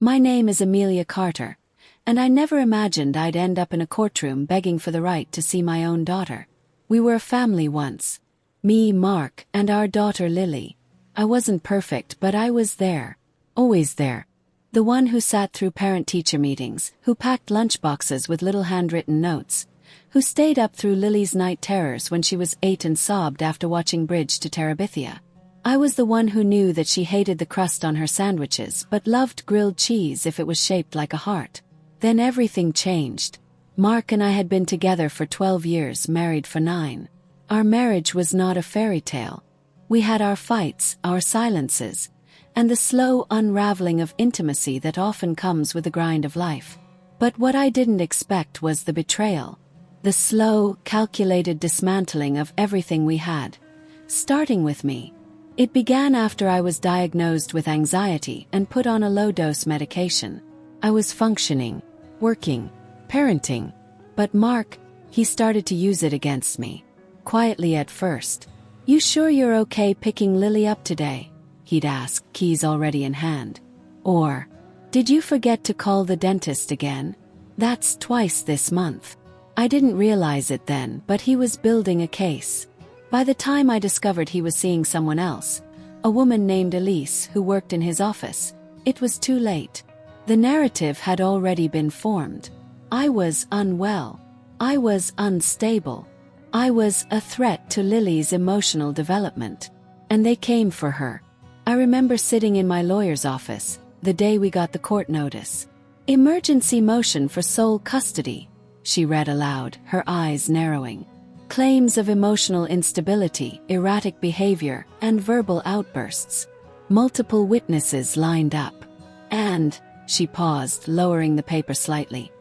My name is Amelia Carter, and I never imagined I'd end up in a courtroom begging for the right to see my own daughter. We were a family once. Me, Mark, and our daughter Lily. I wasn't perfect, but I was there. Always there. The one who sat through parent-teacher meetings, who packed lunchboxes with little handwritten notes, who stayed up through Lily's night terrors when she was 8 and sobbed after watching Bridge to Terabithia. I was the one who knew that she hated the crust on her sandwiches but loved grilled cheese if it was shaped like a heart. Then everything changed. Mark and I had been together for 12 years, married for 9. Our marriage was not a fairy tale. We had our fights, our silences, and the slow unraveling of intimacy that often comes with the grind of life. But what I didn't expect was the betrayal. The slow, calculated dismantling of everything we had. Starting with me. It began after I was diagnosed with anxiety and put on a low-dose medication. I was functioning, working, parenting. But Mark, he started to use it against me. Quietly at first. "You sure you're okay picking Lily up today?" he'd ask, keys already in hand. Or, "Did you forget to call the dentist again? That's twice this month." I didn't realize it then, but he was building a case. By the time I discovered he was seeing someone else, a woman named Elise who worked in his office, it was too late. The narrative had already been formed. I was unwell. I was unstable. I was a threat to Lily's emotional development. And they came for her. I remember sitting in my lawyer's office, the day we got the court notice. "Emergency motion for sole custody," she read aloud, her eyes narrowing. "Claims of emotional instability, erratic behavior, and verbal outbursts. Multiple witnesses lined up. And," she paused, lowering the paper slightly,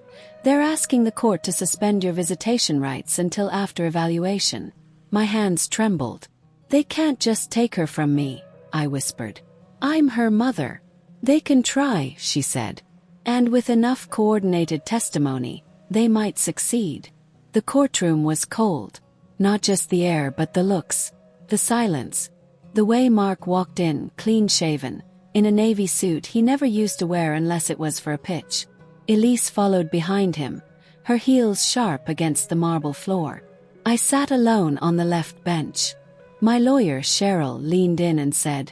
"they're asking the court to suspend your visitation rights until after evaluation." My hands trembled. "They can't just take her from me," I whispered. "I'm her mother." "They can try," she said. "And with enough coordinated testimony, they might succeed." The courtroom was cold. Not just the air but the looks, the silence. The way Mark walked in, clean-shaven, in a navy suit he never used to wear unless it was for a pitch. Elise followed behind him, her heels sharp against the marble floor. I sat alone on the left bench. My lawyer, Cheryl, leaned in and said,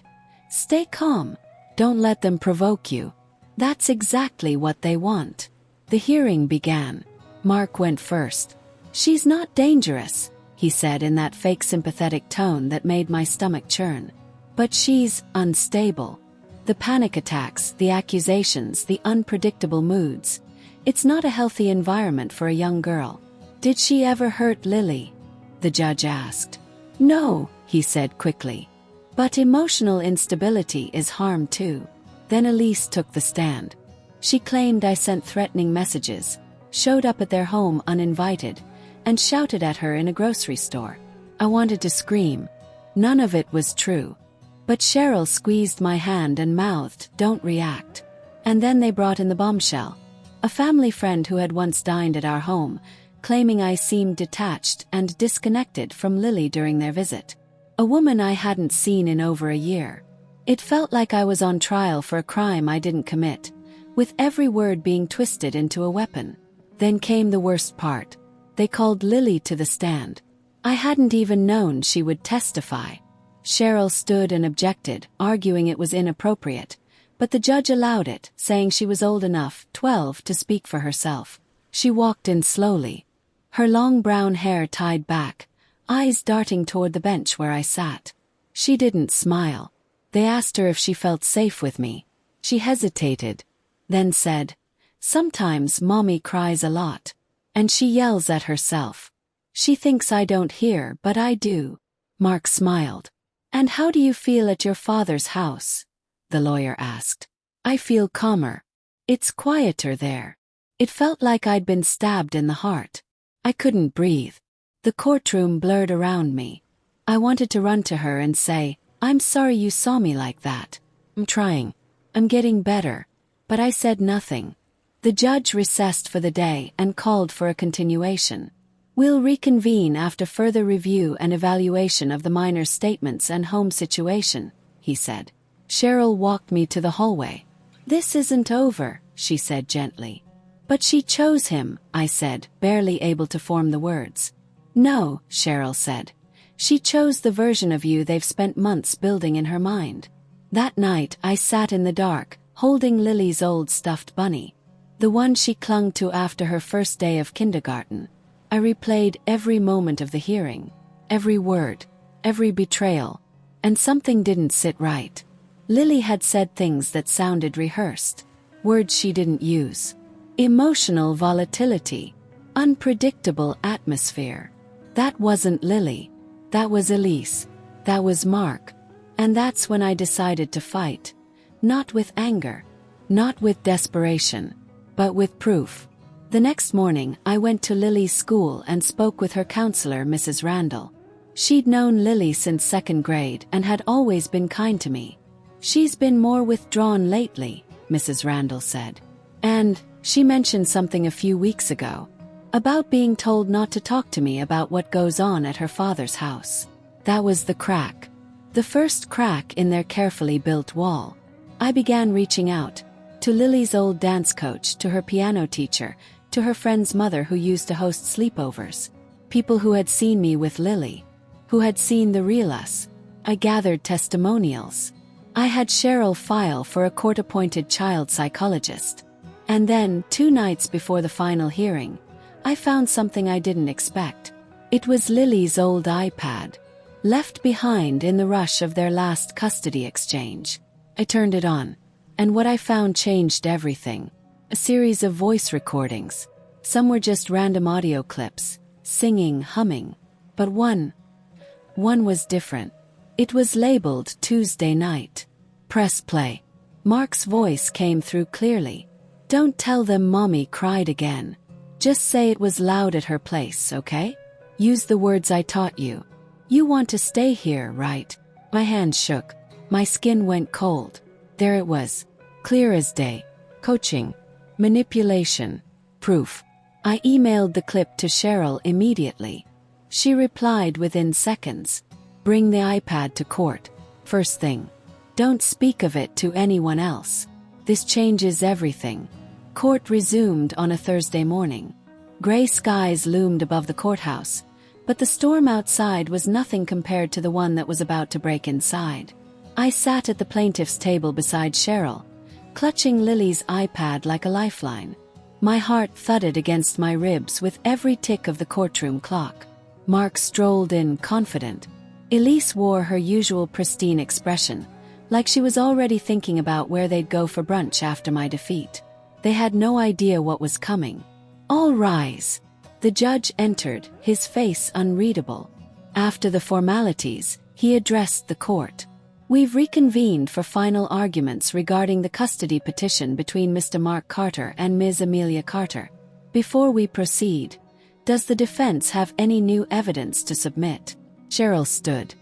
"Stay calm. Don't let them provoke you. That's exactly what they want." The hearing began. Mark went first. "She's not dangerous," he said in that fake sympathetic tone that made my stomach churn. "But she's unstable. The panic attacks, the accusations, the unpredictable moods. It's not a healthy environment for a young girl." "Did she ever hurt Lily?" the judge asked. "No," he said quickly. "But emotional instability is harm too." Then Elise took the stand. She claimed I sent threatening messages, showed up at their home uninvited, and shouted at her in a grocery store. I wanted to scream. None of it was true. But Cheryl squeezed my hand and mouthed, "Don't react." And then they brought in the bombshell. A family friend who had once dined at our home, claiming I seemed detached and disconnected from Lily during their visit. A woman I hadn't seen in over a year. It felt like I was on trial for a crime I didn't commit, with every word being twisted into a weapon. Then came the worst part. They called Lily to the stand. I hadn't even known she would testify. Cheryl stood and objected, arguing it was inappropriate, but the judge allowed it, saying she was old enough, 12, to speak for herself. She walked in slowly, her long brown hair tied back, eyes darting toward the bench where I sat. She didn't smile. They asked her if she felt safe with me. She hesitated, then said, "Sometimes Mommy cries a lot. And she yells at herself. She thinks I don't hear, but I do." Mark smiled. "And how do you feel at your father's house?" the lawyer asked. "I feel calmer. It's quieter there." It felt like I'd been stabbed in the heart. I couldn't breathe. The courtroom blurred around me. I wanted to run to her and say, "I'm sorry you saw me like that. I'm trying. I'm getting better." But I said nothing. The judge recessed for the day and called for a continuation. "We'll reconvene after further review and evaluation of the minor's statements and home situation," he said. Cheryl walked me to the hallway. "This isn't over," she said gently. "But she chose him," I said, barely able to form the words. "No," Cheryl said. "She chose the version of you they've spent months building in her mind." That night I sat in the dark, holding Lily's old stuffed bunny, the one she clung to after her first day of kindergarten. I replayed every moment of the hearing, every word, every betrayal, and something didn't sit right. Lily had said things that sounded rehearsed, words she didn't use. Emotional volatility, unpredictable atmosphere. That wasn't Lily. That was Elise. That was Mark. And that's when I decided to fight. Not with anger, not with desperation, but with proof. The next morning, I went to Lily's school and spoke with her counselor, Mrs. Randall. She'd known Lily since second grade and had always been kind to me. "She's been more withdrawn lately," Mrs. Randall said. "And she mentioned something a few weeks ago about being told not to talk to me about what goes on at her father's house." That was the crack. The first crack in their carefully built wall. I began reaching out. To Lily's old dance coach, to her piano teacher, to her friend's mother who used to host sleepovers. People who had seen me with Lily. Who had seen the real us. I gathered testimonials. I had Cheryl file for a court-appointed child psychologist. And then, 2 nights before the final hearing, I found something I didn't expect. It was Lily's old iPad, left behind in the rush of their last custody exchange. I turned it on, and what I found changed everything. A series of voice recordings. Some were just random audio clips, singing, humming. But one was different. It was labeled Tuesday night. Press play. Mark's voice came through clearly. "Don't tell them Mommy cried again. Just say it was loud at her place, okay? Use the words I taught you. You want to stay here, right?" My hands shook. My skin went cold. There it was. Clear as day. Coaching. Manipulation. Proof. I emailed the clip to Cheryl immediately. She replied within seconds. "Bring the iPad to court. First thing. Don't speak of it to anyone else. This changes everything." Court resumed on a Thursday morning. Gray skies loomed above the courthouse, but the storm outside was nothing compared to the one that was about to break inside. I sat at the plaintiff's table beside Cheryl, clutching Lily's iPad like a lifeline. My heart thudded against my ribs with every tick of the courtroom clock. Mark strolled in confident. Elise wore her usual pristine expression, like she was already thinking about where they'd go for brunch after my defeat. They had no idea what was coming. "All rise." The judge entered, his face unreadable. After the formalities, he addressed the court. "We've reconvened for final arguments regarding the custody petition between Mr. Mark Carter and Ms. Amelia Carter. Before we proceed, does the defense have any new evidence to submit?" Cheryl stood.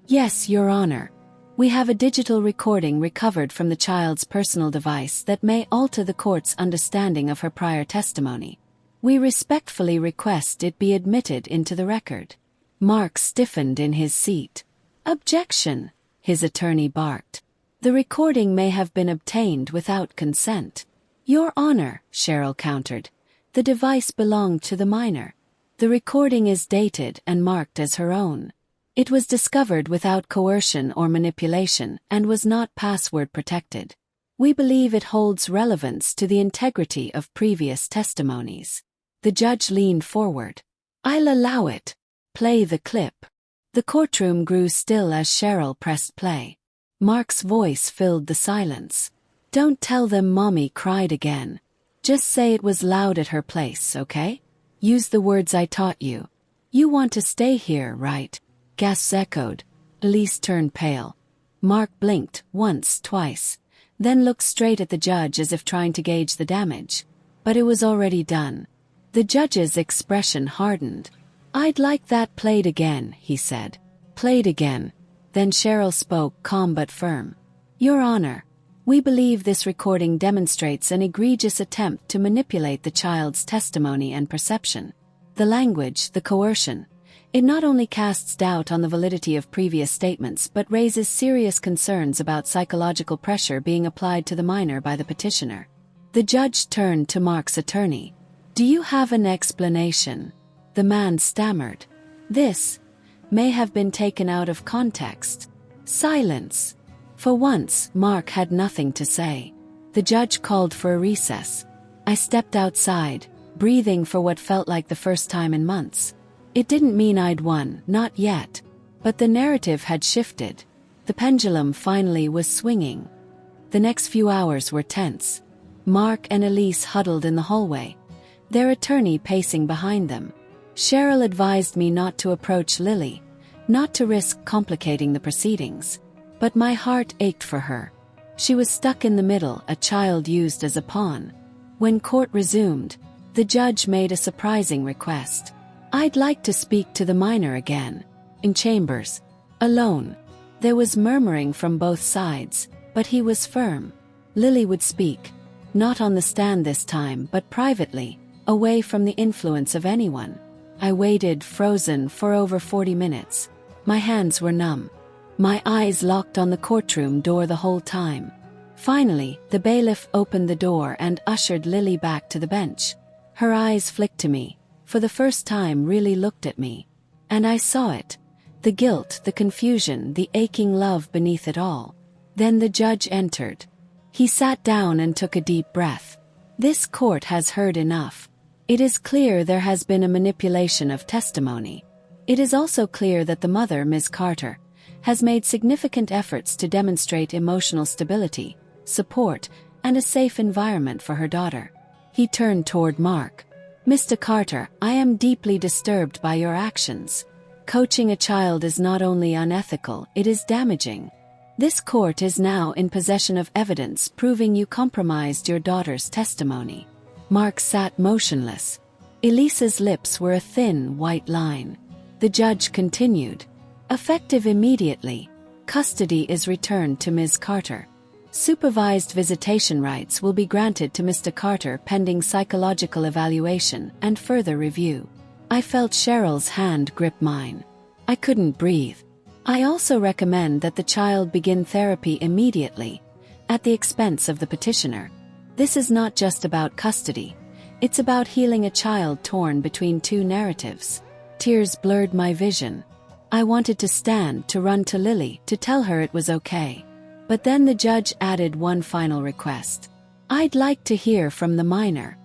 "Yes, Your Honor. We have a digital recording recovered from the child's personal device that may alter the court's understanding of her prior testimony. We respectfully request it be admitted into the record." Mark stiffened in his seat. "Objection," his attorney barked. "The recording may have been obtained without consent." "Your Honor," Cheryl countered, "the device belonged to the minor. The recording is dated and marked as her own. It was discovered without coercion or manipulation and was not password protected. We believe it holds relevance to the integrity of previous testimonies." The judge leaned forward. "I'll allow it. Play the clip." The courtroom grew still as Cheryl pressed play. Mark's voice filled the silence. "Don't tell them Mommy cried again. Just say it was loud at her place, okay? Use the words I taught you. You want to stay here, right?" Gasps echoed. Elise turned pale. Mark blinked, once, twice, then looked straight at the judge as if trying to gauge the damage. But it was already done. The judge's expression hardened. "I'd like that played again," he said. "Played again." Then Cheryl spoke, calm but firm. "Your Honor, we believe this recording demonstrates an egregious attempt to manipulate the child's testimony and perception. The language, the coercion. It not only casts doubt on the validity of previous statements but raises serious concerns about psychological pressure being applied to the minor by the petitioner. The judge turned to Mark's attorney. "Do you have an explanation?" The man stammered. "This may have been taken out of context." Silence. For once, Mark had nothing to say. The judge called for a recess. I stepped outside, breathing for what felt like the first time in months. It didn't mean I'd won, not yet. But the narrative had shifted. The pendulum finally was swinging. The next few hours were tense. Mark and Elise huddled in the hallway, their attorney pacing behind them. Cheryl advised me not to approach Lily, not to risk complicating the proceedings. But my heart ached for her. She was stuck in the middle, a child used as a pawn. When court resumed, the judge made a surprising request. "I'd like to speak to the minor again. In chambers. Alone." There was murmuring from both sides, but he was firm. Lily would speak. Not on the stand this time, but privately, away from the influence of anyone. I waited, frozen, for over 40 minutes. My hands were numb. My eyes locked on the courtroom door the whole time. Finally, the bailiff opened the door and ushered Lily back to the bench. Her eyes flicked to me, for the first time really looked at me. And I saw it. The guilt, the confusion, the aching love beneath it all. Then the judge entered. He sat down and took a deep breath. "This court has heard enough. It is clear there has been a manipulation of testimony. It is also clear that the mother, Ms. Carter, has made significant efforts to demonstrate emotional stability, support, and a safe environment for her daughter." He turned toward Mark. "Mr. Carter, I am deeply disturbed by your actions. Coaching a child is not only unethical, it is damaging. This court is now in possession of evidence proving you compromised your daughter's testimony." Mark sat motionless. Elisa's lips were a thin, white line. The judge continued. "Effective immediately, custody is returned to Ms. Carter. Supervised visitation rights will be granted to Mr. Carter pending psychological evaluation and further review." I felt Cheryl's hand grip mine. I couldn't breathe. "I also recommend that the child begin therapy immediately, at the expense of the petitioner. This is not just about custody. It's about healing a child torn between two narratives." Tears blurred my vision. I wanted to stand, to run to Lily, to tell her it was okay. But then the judge added one final request. "I'd like to hear from the minor."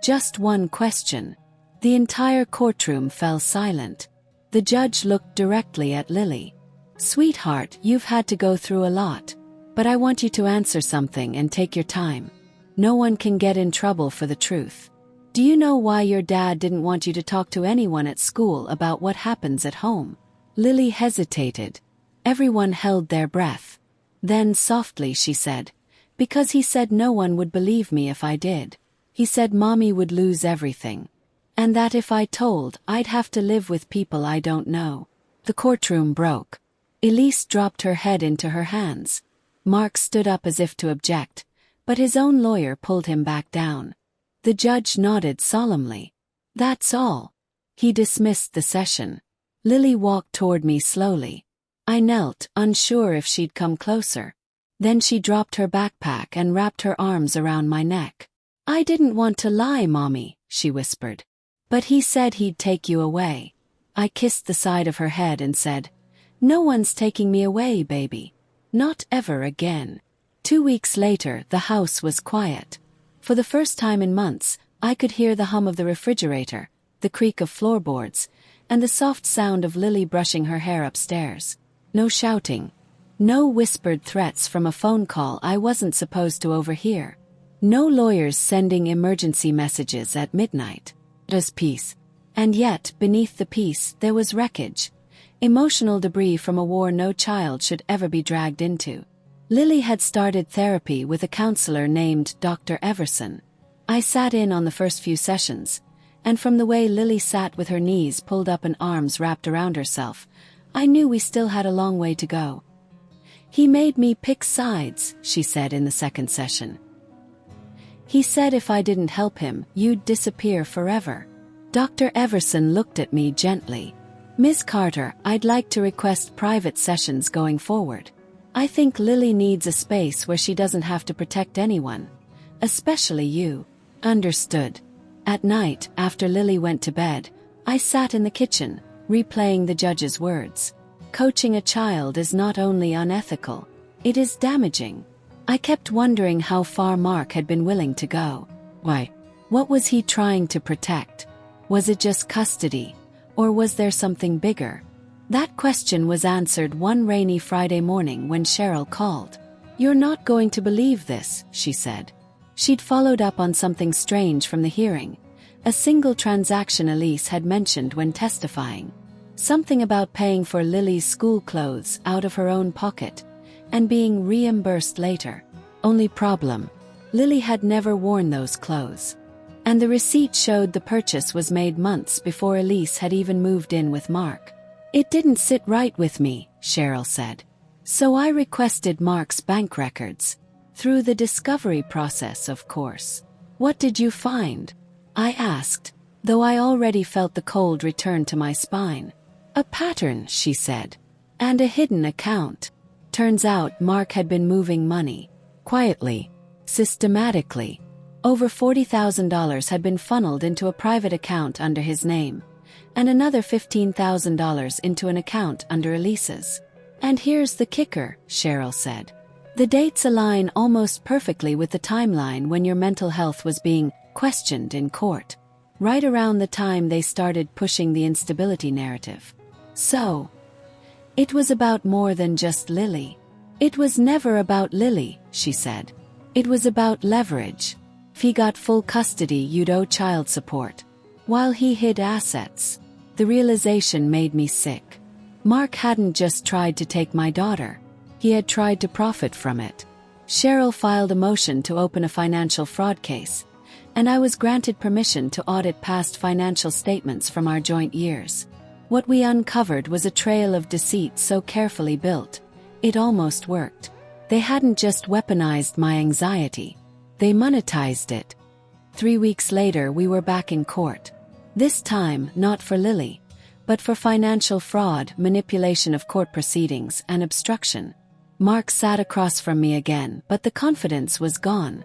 Just one question. The entire courtroom fell silent. The judge looked directly at Lily. "Sweetheart, you've had to go through a lot. But I want you to answer something and take your time. No one can get in trouble for the truth. Do you know why your dad didn't want you to talk to anyone at school about what happens at home?" Lily hesitated. Everyone held their breath. Then softly she said, "Because he said no one would believe me if I did. He said Mommy would lose everything. And that if I told, I'd have to live with people I don't know." The courtroom broke. Elise dropped her head into her hands. Mark stood up as if to object, but his own lawyer pulled him back down. The judge nodded solemnly. "That's all." He dismissed the session. Lily walked toward me slowly. I knelt, unsure if she'd come closer. Then she dropped her backpack and wrapped her arms around my neck. "I didn't want to lie, Mommy," she whispered. "But he said he'd take you away." I kissed the side of her head and said, "No one's taking me away, baby. Not ever again." 2 weeks later, the house was quiet. For the first time in months, I could hear the hum of the refrigerator, the creak of floorboards, and the soft sound of Lily brushing her hair upstairs. No shouting. No whispered threats from a phone call I wasn't supposed to overhear. No lawyers sending emergency messages at midnight. Just peace. And yet, beneath the peace, there was wreckage. Emotional debris from a war no child should ever be dragged into. Lily had started therapy with a counselor named Dr. Everson. I sat in on the first few sessions, and from the way Lily sat with her knees pulled up and arms wrapped around herself, I knew we still had a long way to go. "He made me pick sides," she said in the second session. "He said if I didn't help him, you'd disappear forever." Dr. Everson looked at me gently. Miss Carter, I'd like to request private sessions going forward. I think Lily needs a space where she doesn't have to protect anyone. Especially you. Understood. At night, after Lily went to bed, I sat in the kitchen, replaying the judge's words. Coaching a child is not only unethical, it is damaging. I kept wondering how far Mark had been willing to go. Why? What was he trying to protect? Was it just custody? Or was there something bigger? That question was answered one rainy Friday morning when Cheryl called. "You're not going to believe this," she said. She'd followed up on something strange from the hearing. A single transaction Elise had mentioned when testifying. Something about paying for Lily's school clothes out of her own pocket and being reimbursed later. Only problem, Lily had never worn those clothes. And the receipt showed the purchase was made months before Elise had even moved in with Mark. "It didn't sit right with me," Cheryl said. "So I requested Mark's bank records. Through the discovery process, of course." "What did you find?" I asked, though I already felt the cold return to my spine. "A pattern," she said. "And a hidden account." Turns out Mark had been moving money. Quietly. Systematically. Over $40,000 had been funneled into a private account under his name, and another $15,000 into an account under Elise's. "And here's the kicker," Cheryl said. "The dates align almost perfectly with the timeline when your mental health was being questioned in court. Right around the time they started pushing the instability narrative. So, it was about more than just Lily." "It was never about Lily," she said. "It was about leverage. If he got full custody, you'd owe child support, while he hid assets." The realization made me sick. Mark hadn't just tried to take my daughter. He had tried to profit from it. Cheryl filed a motion to open a financial fraud case, and I was granted permission to audit past financial statements from our joint years. What we uncovered was a trail of deceit so carefully built, it almost worked. They hadn't just weaponized my anxiety. They monetized it. 3 weeks later we were back in court. This time not for Lily, but for financial fraud, manipulation of court proceedings, and obstruction. Mark sat across from me again, but the confidence was gone.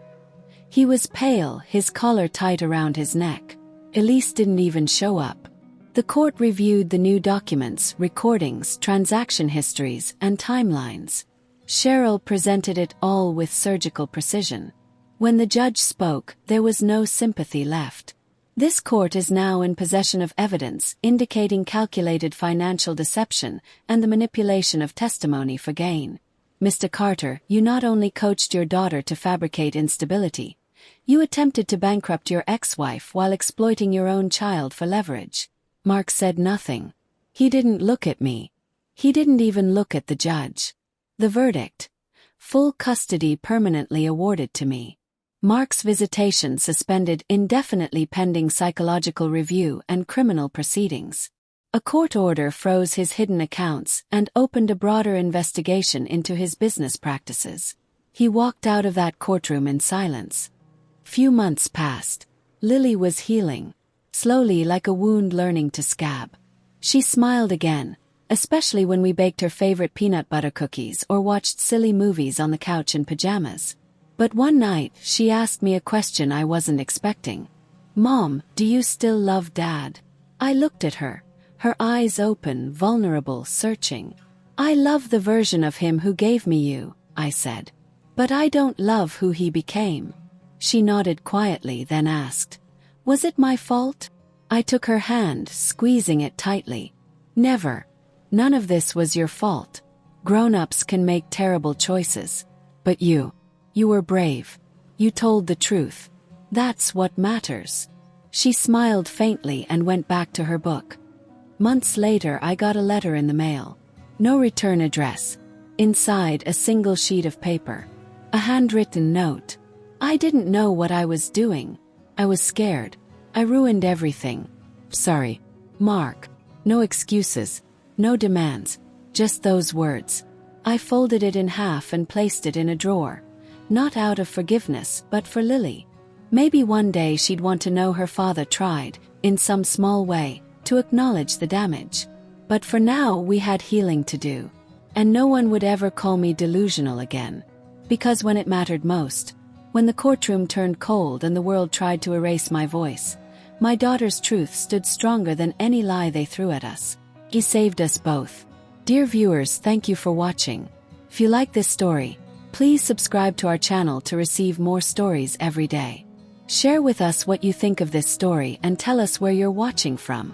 He was pale, his collar tight around his neck. Elise didn't even show up. The court reviewed the new documents, recordings, transaction histories, and timelines. Cheryl presented it all with surgical precision. When the judge spoke, there was no sympathy left. "This court is now in possession of evidence indicating calculated financial deception and the manipulation of testimony for gain. Mr. Carter, you not only coached your daughter to fabricate instability, you attempted to bankrupt your ex-wife while exploiting your own child for leverage." Mark said nothing. He didn't look at me. He didn't even look at the judge. The verdict: full custody permanently awarded to me. Mark's visitation suspended indefinitely pending psychological review and criminal proceedings. A court order froze his hidden accounts and opened a broader investigation into his business practices. He walked out of that courtroom in silence. Few months passed. Lily was healing, slowly like a wound learning to scab. She smiled again, especially when we baked her favorite peanut butter cookies or watched silly movies on the couch in pajamas. But one night, she asked me a question I wasn't expecting. "Mom, do you still love Dad?" I looked at her, her eyes open, vulnerable, searching. "I love the version of him who gave me you," I said. "But I don't love who he became." She nodded quietly, then asked, "Was it my fault?" I took her hand, squeezing it tightly. "Never. None of this was your fault. Grown-ups can make terrible choices. But you were brave. You told the truth. That's what matters." She smiled faintly and went back to her book. Months later I got a letter in the mail. No return address. Inside, a single sheet of paper. A handwritten note. I didn't know what I was doing. I was scared. I ruined everything. "Sorry, Mark." No excuses. No demands. Just those words. I folded it in half and placed it in a drawer. Not out of forgiveness, but for Lily. Maybe one day she'd want to know her father tried, in some small way, to acknowledge the damage. But for now, we had healing to do. And no one would ever call me delusional again. Because when it mattered most, when the courtroom turned cold and the world tried to erase my voice, my daughter's truth stood stronger than any lie they threw at us. He saved us both. Dear viewers, thank you for watching. If you like this story, please subscribe to our channel to receive more stories every day. Share with us what you think of this story and tell us where you're watching from.